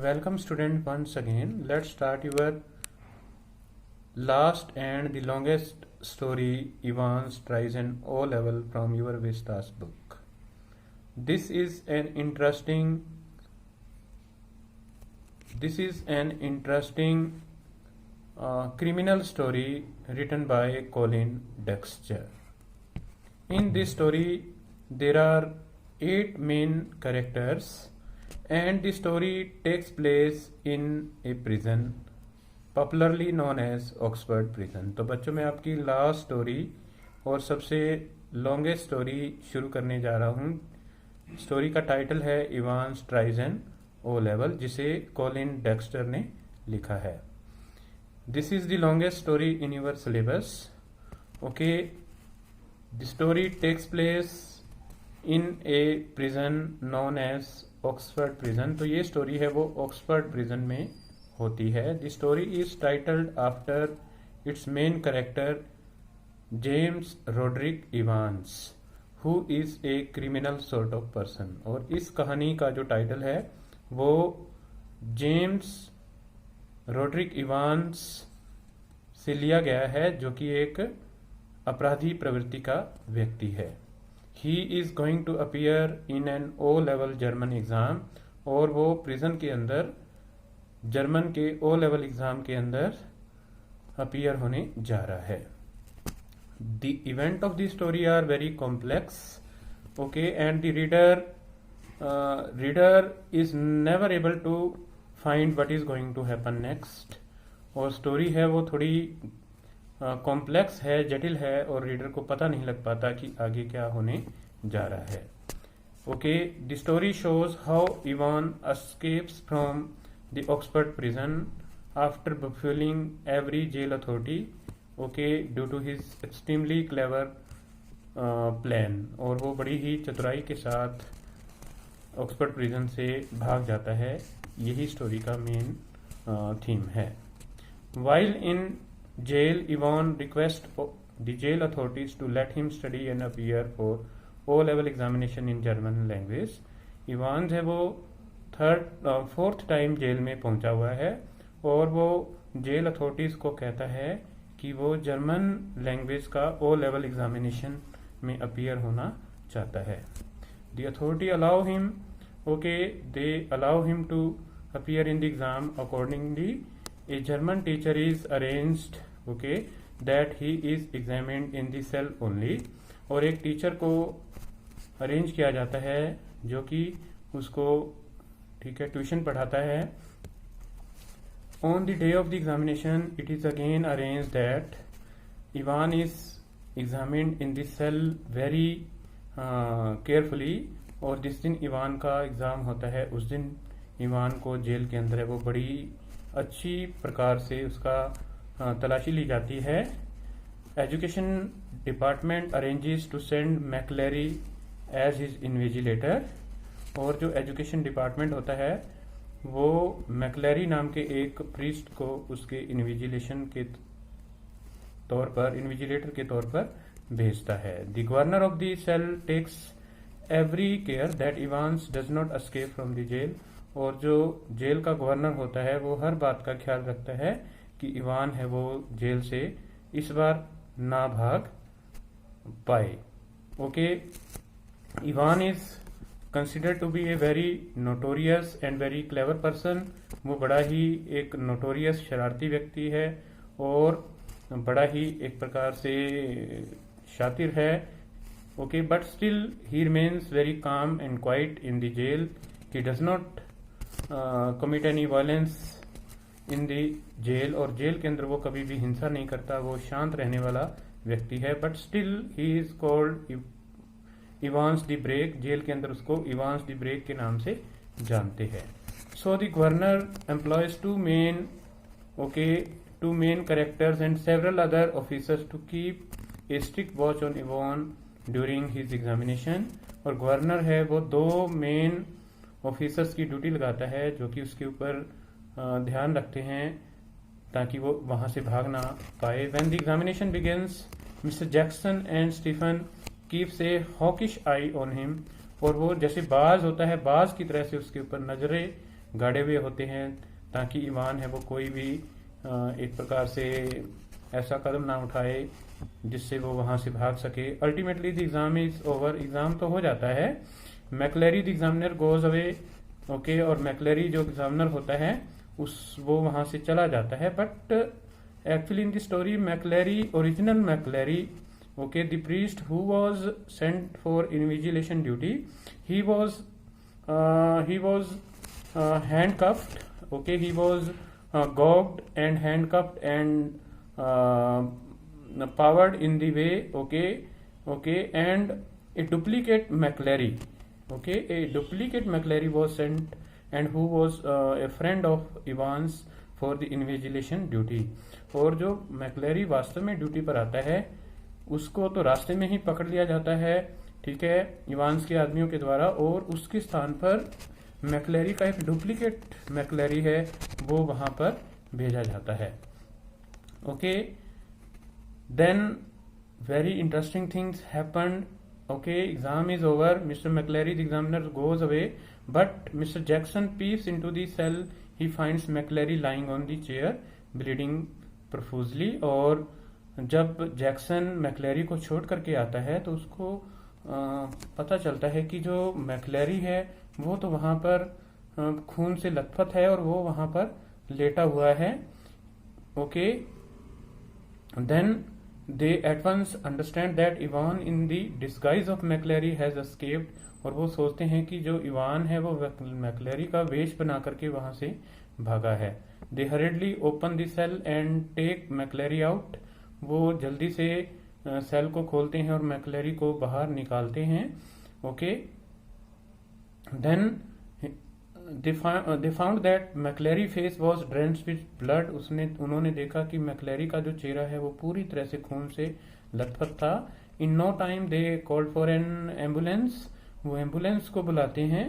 Welcome student once again. Let's start your last and the longest story Evans tries an O level from your Vistas book. This is an interesting criminal story written by Colin Dexter. In this story there are 8 main characters and the story takes place in a prison popularly known as Oxford prison. तो बच्चों मैं आपकी last story और सबसे longest story शुरू करने जा रहा हूँ। स्टोरी का टाइटल है Evans tries an O level, जिसे कॉलिन डेक्स्टर ने लिखा है। This is the longest story in your syllabus. Okay, the story takes place in a prison known as Oxford prison. तो ये स्टोरी है वो ऑक्सफोर्ड प्रिजन में होती है। The story is titled after its main character James Roderick Evans who is a criminal sort of person. और इस कहानी का जो टाइटल है वो जेम्स रोड्रिक इवांस से लिया गया है, जो कि एक अपराधी प्रवृत्ति का व्यक्ति है। He is going to appear in an O level German exam, और वो प्रिजन के अंदर जर्मन के ओ लेवल एग्जाम के अंदर अपीयर होने जा रहा है। The event of the story are very complex, okay, and the reader is never able to find what is going to happen next. और स्टोरी है वो थोड़ी कॉम्प्लेक्स है, जटिल है, और रीडर को पता नहीं लग पाता कि आगे क्या होने जा रहा है। Okay, the story shows how Ivan escapes from the Oxford prison after baffling every jail authority, okay, due to his extremely clever plan। और वो बड़ी ही चतुराई के साथ ऑक्सफोर्ड प्रिजन से भाग जाता है। यही स्टोरी का मेन थीम है। While in jail, Ivan requests the jail authorities to let him study and appear for O-level examination in German language। Ivan है वो फोर्थ टाइम जेल में पहुंचा हुआ है, और वो जेल अथॉरिटीज को कहता है कि वो जर्मन लैंग्वेज का ओ लेवल एग्जामिनेशन में अपीयर होना चाहता है। The authority allow him, okay, they allow him to appear in the exam accordingly. A German teacher is arranged, okay, that he is examined in the cell only. और एक teacher को arrange किया जाता है जो कि उसको, ठीक है, ट्यूशन पढ़ाता है। On the day of the examination it is again arrange that Evan is examined in the cell very carefully. और जिस दिन इवान का एग्जाम होता है उस दिन इवान को जेल के अंदर है वो बड़ी अच्छी प्रकार से उसका तलाशी ली जाती है। Education department arranges to send McLeery as his invigilator. और जो एजुकेशन डिपार्टमेंट होता है वो मैकलेरी नाम के एक प्रीस्ट को उसके इन्विजिलेटर के तौर पर भेजता है। The governor of the cell takes every care that Evans does not escape from the jail. और जो जेल का गवर्नर होता है वो हर बात का ख्याल रखता है कि इवान है वो जेल से इस बार ना भाग पाए। Okay, Evan is considered to be a very notorious and very clever person. वो बड़ा ही एक नोटोरियस शरारती व्यक्ति है और बड़ा ही एक प्रकार से शातिर है। Okay, but still he remains very calm and quiet in the jail. He does not commit any violence in the jail. और जेल के अंदर वो कभी भी हिंसा नहीं करता, वो शांत रहने वाला व्यक्ति है। But still he is called Evans the break. Jail के अंदर उसको इवांस द ब्रेक के नाम से जानते हैं। So the governor employs two main characters and several other officers to keep a strict watch on Evan during his examination. और governor है वो 2 मेन ऑफिसर्स की ड्यूटी लगाता है जो कि उसके ऊपर ध्यान रखते हैं ताकि वो वहां से भाग ना पाए। When the examination begins, mister Jackson and Stephen keeps a hawkish eye on him. और वो जैसे बाज होता है, बाज की तरह से उसके ऊपर नजरें गाड़े हुए होते हैं ताकि इवान है वो कोई भी एक प्रकार से ऐसा कदम ना उठाए जिससे वो वहां से भाग सके। Ultimately the exam is over, exam तो हो जाता है। McLeary the examiner goes away, okay, और मैकलेरी जो एग्जामिनर होता है वो वहां से चला जाता है। But actually in the story McLeary, original McLeary, okay, the priest who was sent for invigilation duty, he was handcuffed, okay, he was gagged and handcuffed and powered in the way, okay, and a duplicate McLary, okay, a duplicate McLary was sent and who was a friend of Evans for the invigilation duty। और जो McLeary वास्तव में duty पर आता है उसको तो रास्ते में ही पकड़ लिया जाता है, ठीक है, इवांस के आदमियों के द्वारा, और उसके स्थान पर मैकलेरी का एक डुप्लीकेट मैकलेरी है वो वहां पर भेजा जाता है। Okay, then very interesting things happened. Okay, exam is over, mister McClary the examiner goes away, but mister Jackson peeps into the cell, he finds McClary lying on the chair bleeding profusely. और जब Jackson McLeary को छोड़ करके आता है तो उसको पता चलता है कि जो मैकलेरी है वो तो वहां पर खून से लथपथ है और वो वहां पर लेटा हुआ है। Okay, then they at once understand that Evan in the disguise of McLeery has escaped, और वो सोचते हैं कि जो इवान है वो मैकलेरी का वेश बना करके वहां से भागा है। They hurriedly open the cell and take McClary out, वो जल्दी से सेल को खोलते हैं और मैकलेरी को बाहर निकालते हैं। Okay, then they found that McLeery face was drenched with blood, उन्होंने देखा कि मैकलेरी का जो चेहरा है वो पूरी तरह से खून से लथपथ था। In no time they called for an ambulance, वो एम्बुलेंस को बुलाते हैं।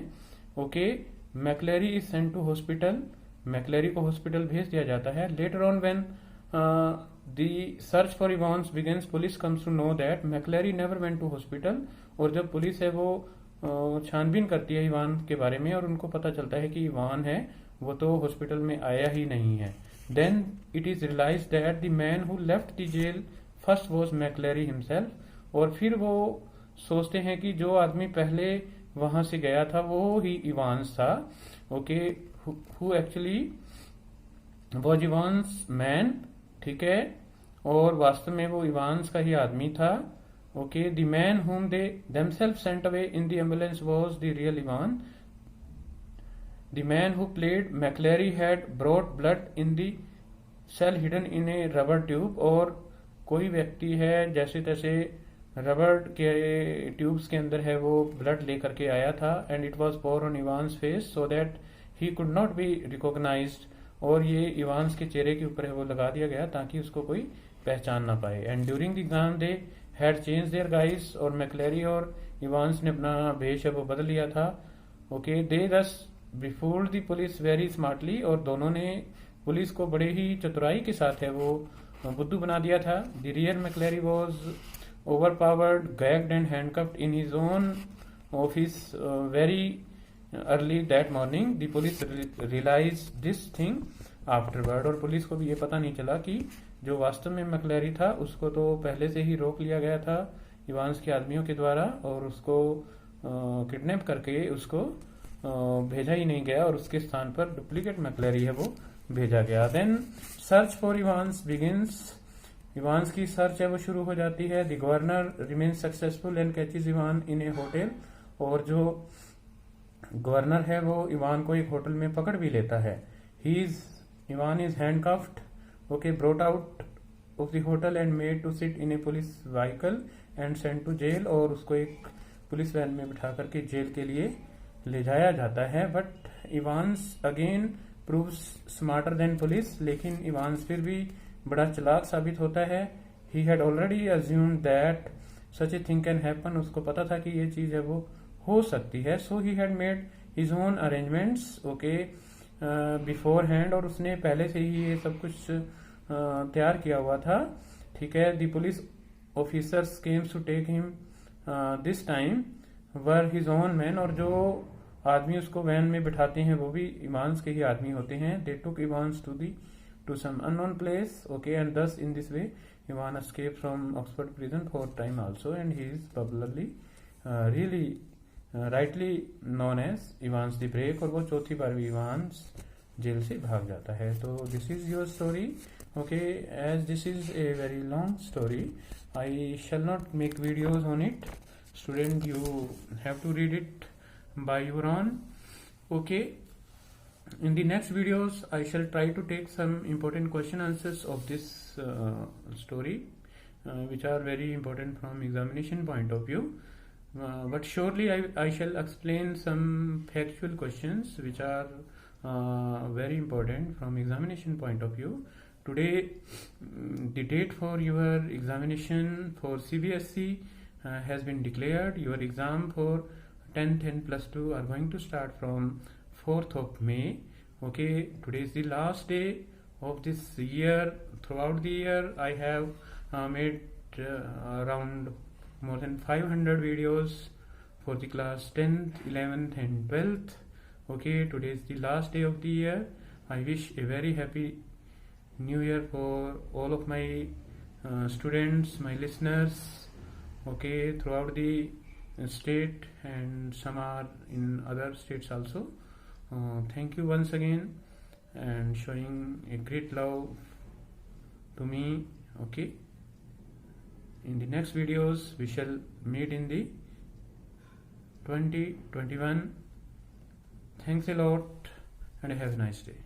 Okay, McLeery is sent to hospital, McLeery को हॉस्पिटल भेज दिया जाता है। Later on when the search for Evans begins, police comes to know that McLary never went to hospital, और जब पुलिस है वो छानबीन करती है इवान के बारे में और उनको पता चलता है कि इवान है वो तो हॉस्पिटल में आया ही नहीं है। Then it is realize that the man who left the jail first was McLeery himself, और फिर वो सोचते हैं कि जो आदमी पहले वहां से गया था वो ही इवांस था। Okay, who actually was Evans man, ठीक है, और वास्तव में वो इवांस का ही आदमी था। Okay, the man whom they themselves sent away in the ambulance was the real Evan. The man who played McLeery had brought blood in the cell hidden in a rubber tube, और कोई व्यक्ति है जैसे तैसे rubber के tubes के अंदर है वो ब्लड लेकर के आया था, and it was pour on Evans face so that he could not be recognised, और ये इवांस के चेहरे के ऊपर है वो लगा दिया गया ताकि उसको कोई पहचान ना पाए। And during the exam they had change their guys, और मैकलेरी और इवांस ने अपना वेश है वो बदल लिया था। ओके, दे दस बिफोल्ड द पुलिस वेरी स्मार्टली, और दोनों ने पुलिस को बड़े ही चतुराई के साथ है वो बुद्धू बना दिया था। The real McLeary was overpowered, gagged and handcuffed in his own office very early that morning. The police realized this thing afterward, और पुलिस को भी ये पता नहीं चला कि जो वास्तव में मैकलेरी था उसको तो पहले से ही रोक लिया गया था इवांस के आदमियों के द्वारा, और उसको किडनैप करके उसको भेजा ही नहीं गया, और उसके स्थान पर डुप्लीकेट मैकलेरी है वो भेजा गया। Then search for Evans begins, Evans की सर्च है वो शुरू हो जाती है। The governor remains successful and catches Evan in a hotel, और जो गवर्नर है वो इवान को एक होटल में पकड़ भी लेता है। Evan is handcuffed, okay, brought out of the hotel and made to sit in a police vehicle and sent to jail, और उसको एक पुलिस वैन में बिठा करके जेल के लिए ले जाया जाता है। But Evans again proves smarter than police, लेकिन इवांस फिर भी बड़ा चालाक साबित होता है। He had already assumed that such a thing can happen, उसको पता था कि ये चीज है वो हो सकती है। So he had made his own arrangements, okay, beforehand, और उसने पहले से ही ये सब कुछ तैयार किया हुआ था, ठीक है। The police officers came to take him this time were his own man, और जो आदमी उसको वैन में बिठाते हैं वो भी इवान्स के ही आदमी होते हैं. They took Evans to some unknown place, okay, and thus in this way Ivan escaped from Oxford prison for time also, and he is probably really rightly known as Evans the Brave. और वो चौथी बार भी Evans jail से भाग जाता है. तो this is your story. Okay, as this is a very long story, I shall not make videos on it. Student, you have to read it by your own. Okay, in the next videos I shall try to take some important question answers of this story, which are very important from examination point of view. But surely I shall explain some factual questions which are very important from examination point of view. Today, the date for your examination for CBSE has been declared. Your exam for 10th and plus 2 are going to start from 4th of May. Okay, today is the last day of this year. Throughout the year, I have made around more than 500 videos for the class 10th, 11th and 12th. Okay, today is the last day of the year. I wish a very happy new year for all of my students, my listeners, okay, throughout the state, and some are in other states also. Thank you once again and showing a great love to me. Okay, in the next videos we shall meet in the 2021. Thanks a lot and have a nice day.